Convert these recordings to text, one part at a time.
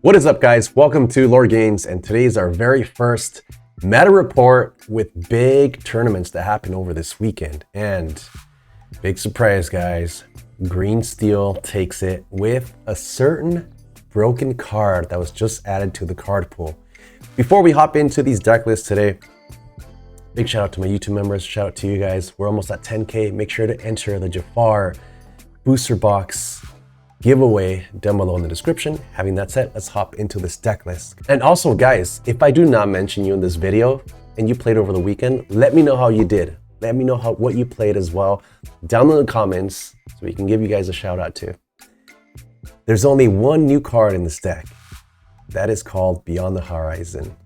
What is up, guys? Welcome to LoreGainz, and today is our very first meta report with big tournaments that happen over this weekend. And big surprise, guys, Green Steel takes it with a certain broken card that was just added to the card pool. Before we hop into these deck lists today, big shout out to my YouTube members, shout out to you guys. We're almost at 10K. Make sure to enter the Jafar booster box giveaway down below in the description. Having that said, let's hop into this deck list. And also, guys, if I do not mention you in this video and you played over the weekend, let me know how you did. Let me know what you played as well down in the comments so we can give you guys a shout out too. There's only one new card in this deck. That is called Beyond the Horizon.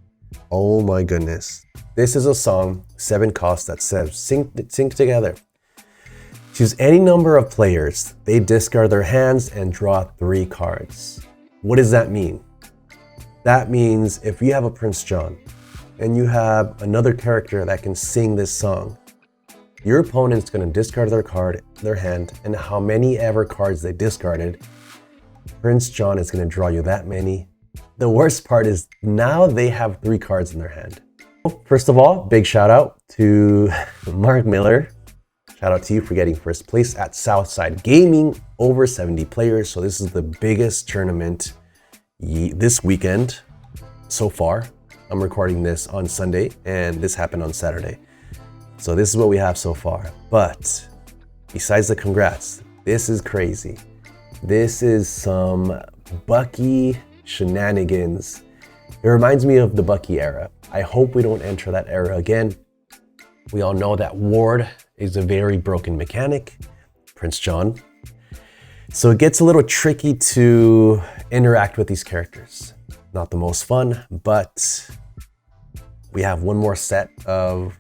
Oh my goodness. This is a song, 7 cost, that says sing together. Choose any number of players. They discard their hands and draw 3 cards. What does that mean? That means if you have a Prince John and you have another character that can sing this song, your opponent's going to discard their hand, and how many ever cards they discarded, Prince John is going to draw you that many. The worst part is now they have 3 cards in their hand. First of all, big shout out to Mark Miller. Shout out to you for getting first place at Southside Gaming, over 70 players. So this is the biggest tournament this weekend so far. I'm recording this on Sunday and this happened on Saturday. So this is what we have so far. But besides the congrats, this is crazy. This is some Bucky shenanigans. It reminds me of the Bucky era. I hope we don't enter that era again. We all know that Ward is a very broken mechanic, Prince John. So it gets a little tricky to interact with these characters. Not the most fun, but we have one more set of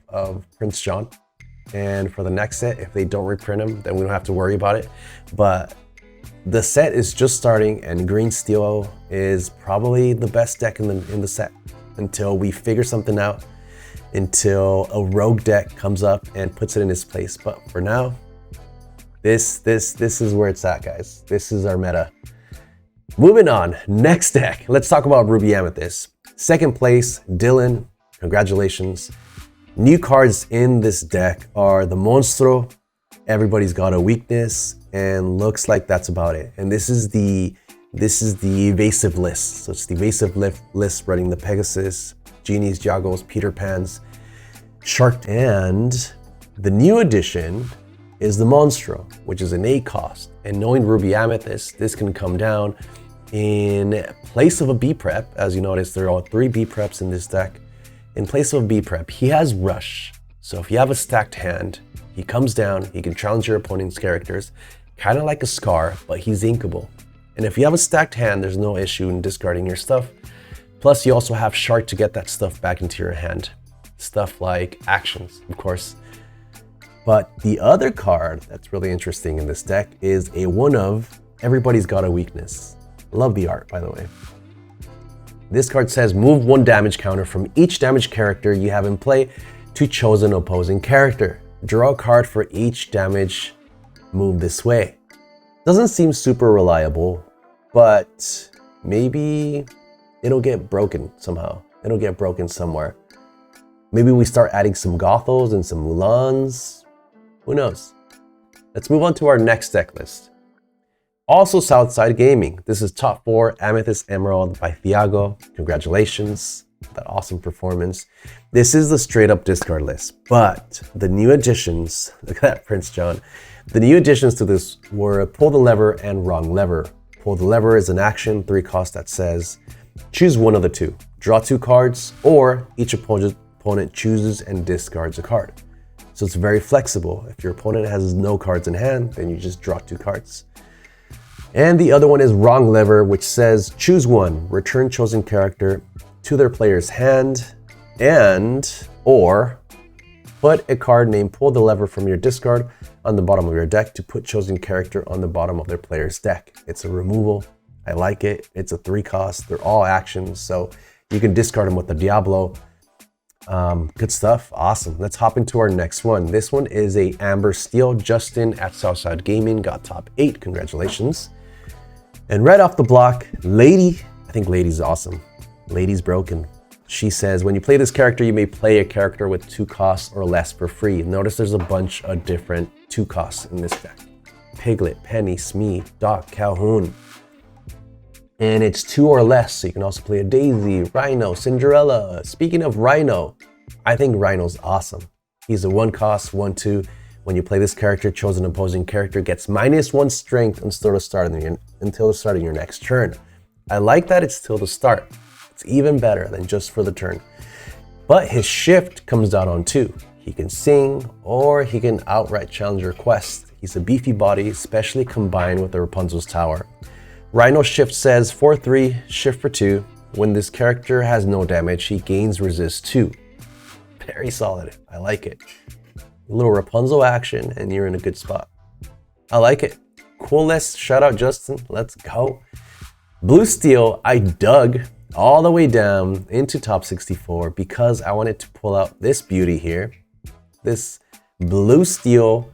Prince John. And for the next set, if they don't reprint him, then we don't have to worry about it. But the set is just starting, and Green Steel is probably the best deck in the set until we figure something out, until a rogue deck comes up and puts it in its place. But for now, this is where it's at, guys. This is our meta. Moving on, next deck. Let's talk about Ruby Amethyst. Second place, Dylan. Congratulations. New cards in this deck are the Monstro, Everybody's Got a Weakness, and looks like that's about it. And this is the evasive list. So it's the evasive list running the Pegasus, Genies, Diagos, Peter Pans, Shark. And the new addition is the Monstro, which is an 8 cost. And knowing Ruby Amethyst, this can come down in place of a B prep. As you notice, there are 3 B preps in this deck. In place of a B prep, he has Rush. So if you have a stacked hand, he comes down, he can challenge your opponent's characters, kind of like a Scar, but he's inkable. And if you have a stacked hand, there's no issue in discarding your stuff. Plus, you also have Shark to get that stuff back into your hand. Stuff like actions, of course. But the other card that's really interesting in this deck is a one of Everybody's Got a Weakness. Love the art, by the way. This card says move 1 damage counter from each damage character you have in play to chosen opposing character. Draw a card for each damage move this way. Doesn't seem super reliable, but maybe it'll get broken somehow. It'll get broken somewhere. Maybe we start adding some Gothels and some Mulans. Who knows? Let's move on to our next deck list. Also Southside Gaming. This is top 4 Amethyst Emerald by Thiago. Congratulations. That awesome performance. This is the straight up discard list, but the new additions, look at that Prince John. The new additions to this were Pull the Lever and Wrong Lever. Pull the Lever is an action, 3 cost that says choose one of the 2. Draw 2 cards, or each opponent chooses and discards a card. So it's very flexible. If your opponent has no cards in hand, then you just draw 2 cards. And the other one is Wrong Lever, which says choose 1, return chosen character to their player's hand, and or put a card named Pull the Lever from your discard on the bottom of your deck to put chosen character on the bottom of their player's deck. It's a removal. I like it. It's a 3 cost. They're all actions, so you can discard them with the Diablo. Good stuff. Awesome. Let's hop into our next one. This one is a Amber Steel. Justin at Southside Gaming got top 8. Congratulations. And right off the block, Lady think Lady's awesome. Lady's broken. She says, when you play this character, you may play a character with 2 costs or less for free. Notice there's a bunch of different 2 costs in this deck. Piglet, Penny, Smee, Doc, Calhoun. And it's 2 or less, so you can also play a Daisy, Rhino, Cinderella. Speaking of Rhino, I think Rhino's awesome. He's a 1 cost, 1/2. When you play this character, chosen opposing character gets -1 strength until the start of your next turn. I like that it's till the start. It's even better than just for the turn. But his shift comes down on 2. He can sing, or he can outright challenge your quest. He's a beefy body, especially combined with the Rapunzel's Tower. Rhino's shift says 4/3, shift for 2. When this character has no damage, he gains resist 2. Very solid. I like it. A little Rapunzel action, and you're in a good spot. I like it. Cool list. Shout out Justin. Let's go. Blue Steel, I dug all the way down into top 64 because I wanted to pull out this beauty here. This Blue Steel,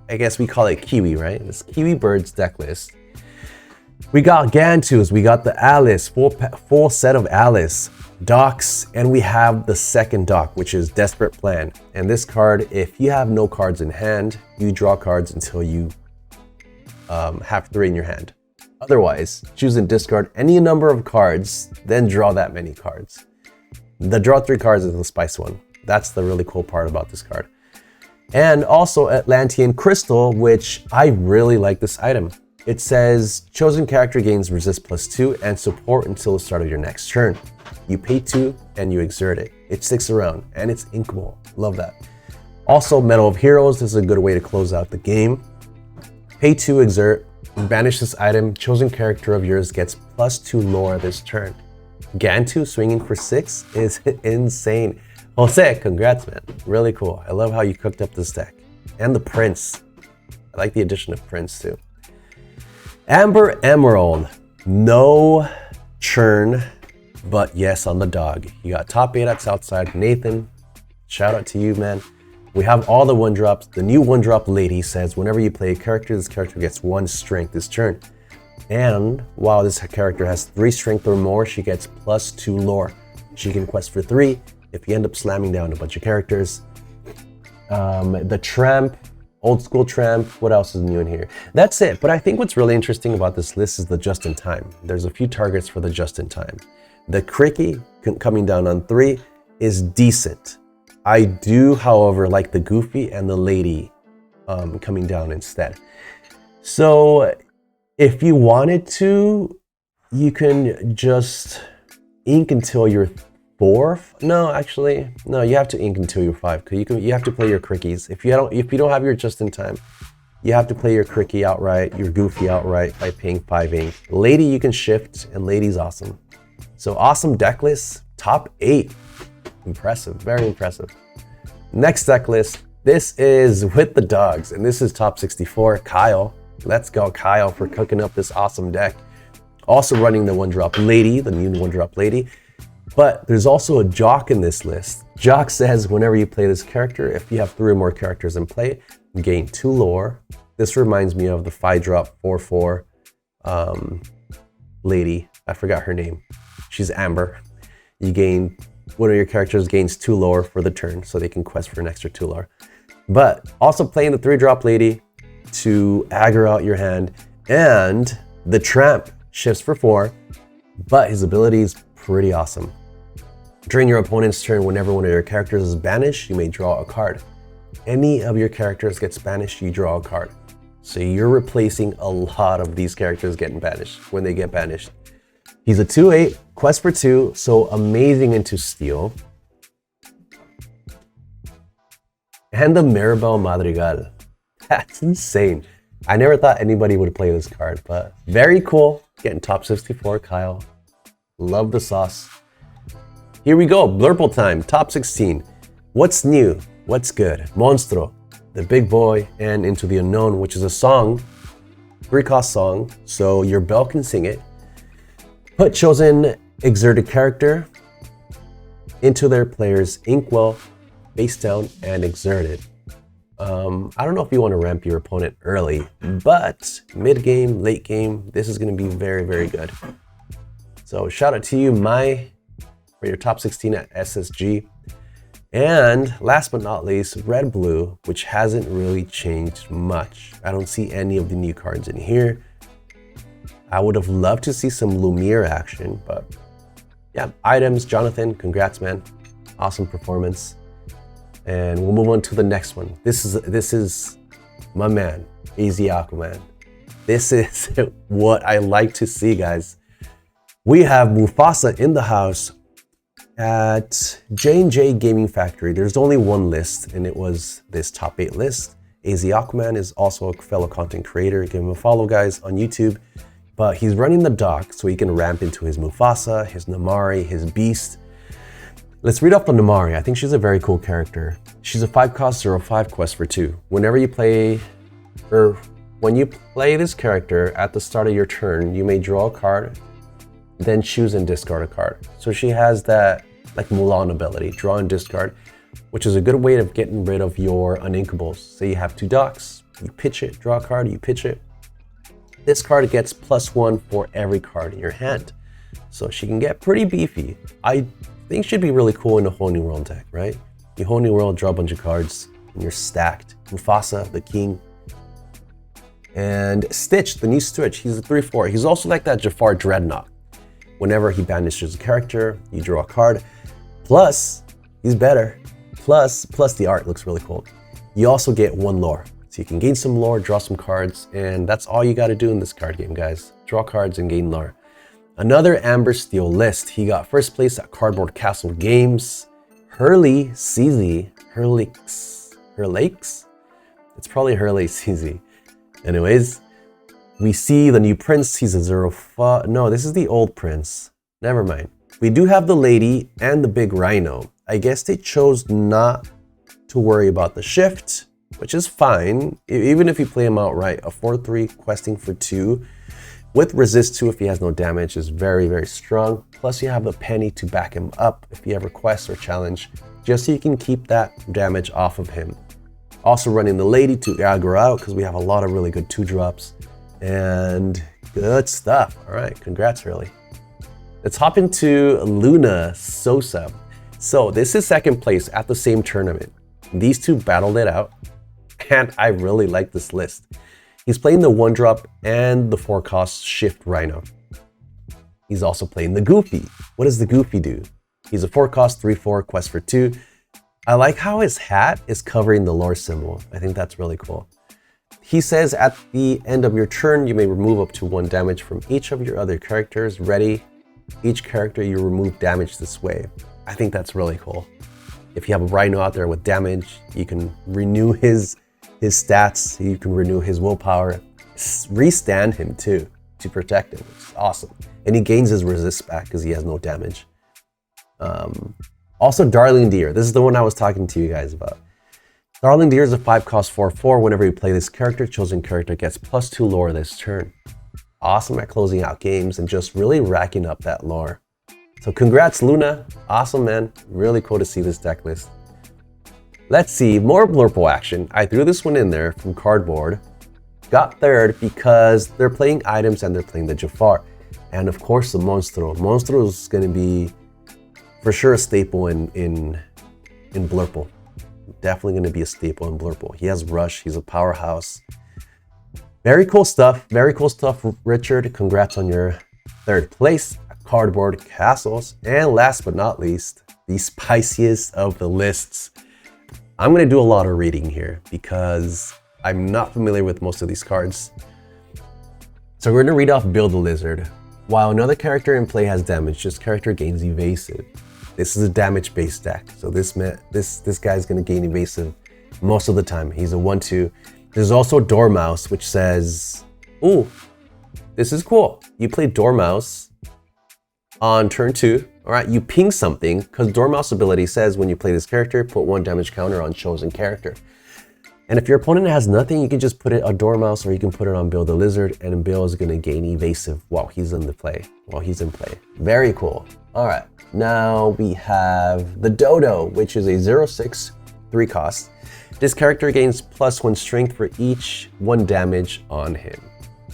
I guess we call it Kiwi, right? This Kiwi Birds deck list. We got Gantus, we got the Alice, full set of Alice, Docs, and we have the second doc, which is Desperate Plan. And this card, if you have no cards in hand, you draw cards until you have 3 in your hand. Otherwise, choose and discard any number of cards, then draw that many cards. The draw 3 cards is the spice one. That's the really cool part about this card. And also Atlantean Crystal, which I really like this item. It says, chosen character gains resist +2 and support until the start of your next turn. You pay 2 and you exert it. It sticks around and it's inkable. Love that. Also, Medal of Heroes is a good way to close out the game. Pay 2, exert, banish this item. Chosen character of yours gets +2 lore this turn. Gantu swinging for 6 is insane. Jose, congrats, man. Really cool. I love how you cooked up this deck. And the Prince. I like the addition of Prince too. Amber Emerald, no churn, but yes on the dog. You got top 8 at Southside. Nathan, shout out to you, man. We have all the 1-drops. The new 1-drop lady says whenever you play a character, this character gets 1 strength this turn. And while this character has 3 strength or more, she gets +2 lore. She can quest for 3 if you end up slamming down a bunch of characters. The Tramp, Old School Tramp, what else is new in here? That's it, but I think what's really interesting about this list is the just-in-time. There's a few targets for the just-in-time. The Cricky coming down on 3 is decent. I do, however, like the Goofy and the Lady coming down instead. So if you wanted to, you can just ink until you're 4th. No, actually, no. You have to ink until you're 5 because you have to play your Crickies. If you don't have your just in time, you have to play your Cricky outright, your Goofy outright by paying 5 ink. Lady, you can shift, and Lady's awesome. So awesome deck list, top 8. Impressive, very impressive. Next deck list. This is with the dogs, and this is top 64. Kyle, let's go, Kyle, for cooking up this awesome deck. Also running the 1-drop Lady, the new 1-drop Lady. But there's also a Jock in this list. Jock says whenever you play this character, if you have 3 or more characters in play, gain 2 lore. This reminds me of the 5-drop 4/4 lady. I forgot her name. She's Amber. You gain, one of your characters gains 2 lore for the turn, so they can quest for an extra 2 lore. But also playing the 3-drop lady to aggro out your hand. And the Tramp shifts for 4, but his ability is pretty awesome. During your opponent's turn, whenever one of your characters is banished, you may draw a card. Any of your characters gets banished, you draw a card. So you're replacing a lot of these characters getting banished when they get banished. He's a 2/8, quest for 2, so amazing into steel. And the Mirabel Madrigal. That's insane. I never thought anybody would play this card, but very cool. Getting top 64, Kyle. Love the sauce. Here we go, Blurple time, top 16. What's new? What's good? Monstro, the big boy, and Into the Unknown, which is a song, 3-cost song, so your bell can sing it. Put chosen exerted character into their player's inkwell, face down, and exerted. I don't know if you want to ramp your opponent early, but mid-game, late game, this is going to be very, very good. So shout out to you, Mai, for your top 16 at SSG. And last but not least, Red Blue, which hasn't really changed much. I don't see any of the new cards in here. I would have loved to see some Lumiere action, but yeah, items, Jonathan, congrats, man. Awesome performance. And we'll move on to the next one. This is my man, Easy Aquaman. This is what I like to see, guys. We have Mufasa in the house at J&J Gaming Factory. There's only one list, and it was this top 8 list. AZ Aquaman is also a fellow content creator. Give him a follow, guys, on YouTube. But he's running the dock so he can ramp into his Mufasa, his Namari, his Beast. Let's read off the Namari. I think she's a very cool character. She's a 5-cost 0/5 quest for 2. Whenever you play, or when you play this character at the start of your turn, you may draw a card, then choose and discard a card. So she has that like Mulan ability, draw and discard, which is a good way of getting rid of your uninkables. Say you have 2 docks, you pitch it, draw a card, you pitch it. This card gets +1 for every card in your hand. So she can get pretty beefy. I think she'd be really cool in a Whole New World deck, right? You Whole New World, draw a bunch of cards, and you're stacked. Mufasa, the king. And Stitch, the new Stitch, he's a 3/4. He's also like that Jafar Dreadnought. Whenever he banishes a character, you draw a card. Plus, he's better. Plus the art looks really cool. You also get 1 lore. So you can gain some lore, draw some cards, and that's all you gotta do in this card game, guys. Draw cards and gain lore. Another Amber Steel list. He got first place at Cardboard Castle Games. Hurley CZ. Herlakes? It's probably Hurley CZ. Anyways, we see the new prince. He's a 0/5. No, this is the old prince. Never mind. We do have the lady and the big rhino. I guess they chose not to worry about the shift, which is fine. Even if you play him outright, a 4/3 questing for 2 with resist 2 if he has no damage is very, very strong. Plus you have the penny to back him up if he ever quests or challenge, just so you can keep that damage off of him. Also running the lady to aggro out because we have a lot of really good 2-drops. And good stuff. All right, congrats, Hurley. Let's hop into Luna Sosa. So this is second place at the same tournament. These two battled it out, and I really like this list. He's playing the 1-drop and the 4-cost Shift Rhino. He's also playing the Goofy. What does the Goofy do? He's a 4-cost 3/4 quest for 2. I like how his hat is covering the lore symbol. I think that's really cool. He says at the end of your turn, you may remove up to 1 damage from each of your other characters. Ready? Each character you remove damage this way. I think that's really cool. If you have a Rhino out there with damage, you can renew his stats, you can renew his willpower, restand him too to protect him, which is awesome. And he gains his resist back because he has no damage. Also, Darling Deer. This is the one I was talking to you guys about. Darling Deer is a 5-cost 4/4. Whenever you play this character, chosen character gets +2 lore this turn. Awesome at closing out games and just really racking up that lore. So congrats, Luna. Awesome, man. Really cool to see this deck list. Let's see, more Blurple action. I threw this one in there from Cardboard. Got third because they're playing items and they're playing the Jafar. And of course, the Monstro. Monstro is going to be for sure a staple in Blurple. Definitely going to be a staple in Blurple. He has Rush. He's a powerhouse. Very cool stuff. Very cool stuff, Richard. Congrats on your third place at Cardboard Castles. And last but not least, the spiciest of the lists. I'm going to do a lot of reading here because I'm not familiar with most of these cards. So we're going to read off Build a Lizard. While another character in play has damage, this character gains evasive. This is a damage-based deck, so this guy's going to gain evasive most of the time. He's a 1/2. There's also Dormouse, which says, ooh, this is cool. You play Dormouse on turn 2. All right, you ping something, because Dormouse ability says when you play this character, put 1 damage counter on chosen character. And if your opponent has nothing, you can just put it on Dormouse, or you can put it on Build a Lizard, and Bill is going to gain evasive while he's in play. Very cool. All right, now we have the Dodo, which is a 0/6 3-cost. This character gains +1 strength for each 1 damage on him.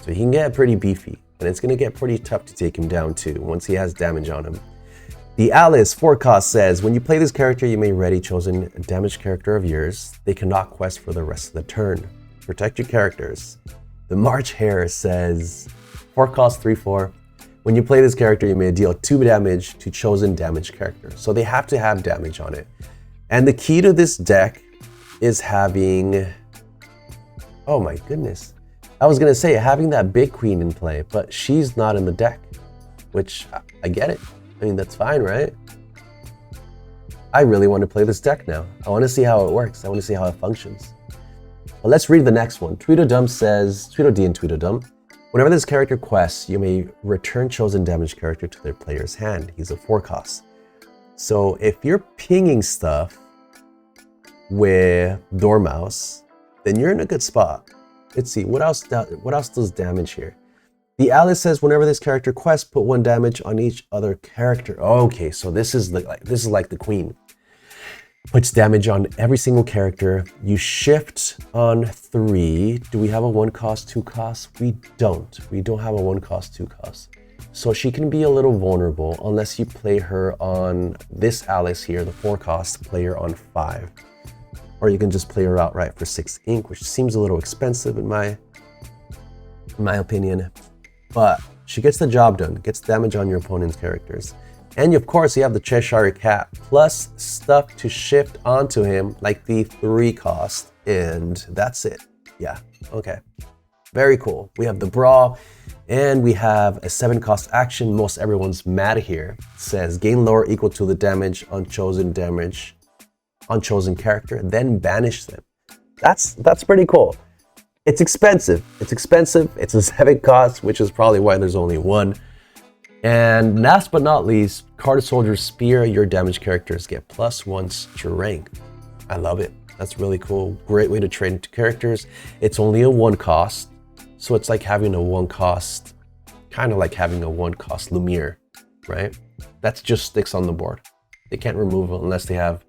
So he can get pretty beefy. And it's going to get pretty tough to take him down too once he has damage on him. The Alice forecast says, when you play this character, you may ready chosen a damaged character of yours. They cannot quest for the rest of the turn. Protect your characters. The March Hare says, forecast 3/4. When you play this character, you may deal 2 damage to chosen damaged character. So they have to have damage on it. And the key to this deck is having, oh my goodness. I was gonna say having that big queen in play, but she's not in the deck, which I get it. I mean, that's fine, right? I really want to play this deck now. I want to see how it works. I want to see how it functions. Well, let's read the next one. Tweedledum says, Tweedledee and Tweedledum, whenever this character quests, you may return chosen damaged character to their player's hand. He's a forecast. So if you're pinging stuff with Dormouse, then you're in a good spot. Let's see, what else does damage here? The Alice says, whenever this character quests, put 1 damage on each other character. Okay, so this is like the queen. Puts damage on every single character. You shift on 3. Do we have a 1 cost, 2 cost? We don't. We don't have a 1 cost, 2 cost. So she can be a little vulnerable unless you play her on this Alice here, the 4 cost, play her on 5. Or you can just play her outright for 6 ink, which seems a little expensive in my opinion. But she gets the job done, gets damage on your opponent's characters. And of course, you have the Cheshire Cat, plus stuff to shift onto him, like the 3 cost, and that's it. Yeah, okay. Very cool. We have the Brawl, and we have a 7 cost action. Most everyone's mad here. It says, gain lore equal to the damage on chosen character, then banish them. That's pretty cool. It's expensive. It's expensive. It's a 7 cost, which is probably why there's only 1. And last but not least, Card Soldier Spear. Your damaged characters get +1 to rank. I love it. That's really cool. Great way to trade into characters. It's only a 1 cost, so it's like having a 1 cost, kind of like having a 1 cost Lumiere, right? That's just sticks on the board. They can't remove it unless they have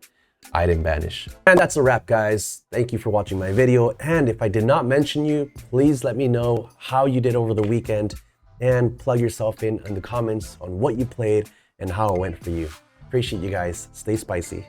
item banish. And that's a wrap, guys. Thank you for watching my video. And if I did not mention you, please let me know how you did over the weekend and plug yourself in the comments on what you played and how it went for you. Appreciate you guys. Stay spicy.